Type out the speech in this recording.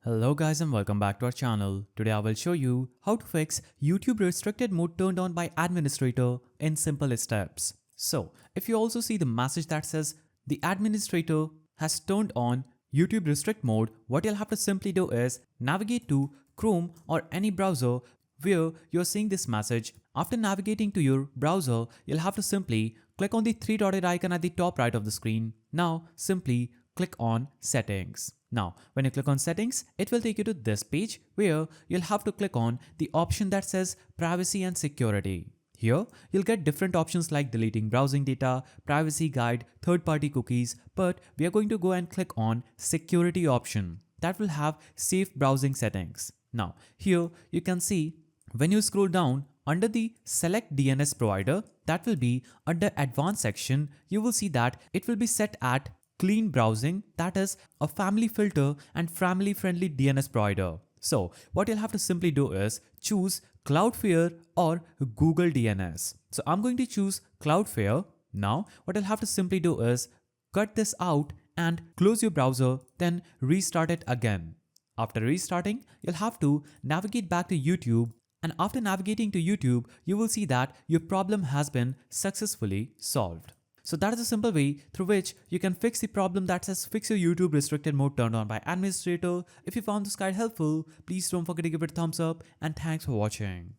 Hello guys and welcome back to our channel. Today I will show you how to fix YouTube restricted mode turned on by administrator in simple steps. So if you also see the message that says the administrator has turned on YouTube restrict mode, what you'll have to simply do is navigate to Chrome or any browser where you're seeing this message. After navigating to your browser, you'll have to simply click on the three dotted icon at the top right of the screen. Now simply click on settings. Now, when you click on settings, it will take you to this page where you'll have to click on the option that says privacy and security. Here, you'll get different options like deleting browsing data, privacy guide, third-party cookies, but we are going to go and click on security option that will have safe browsing settings. Now, here you can see when you scroll down under the select DNS provider, that will be under advanced section, you will see that it will be set at clean browsing, that is a family filter and family friendly DNS provider. So what you'll have to simply do is choose Cloudflare or Google DNS. So I'm going to choose Cloudflare. Now what you'll have to simply do is cut this out and close your browser, then restart it again. After restarting, you'll have to navigate back to YouTube, and after navigating to YouTube, you will see that your problem has been successfully solved. So that is a simple way through which you can fix the problem that says fix your YouTube restricted mode turned on by administrator. If you found this guide helpful, please don't forget to give it a thumbs up, and thanks for watching.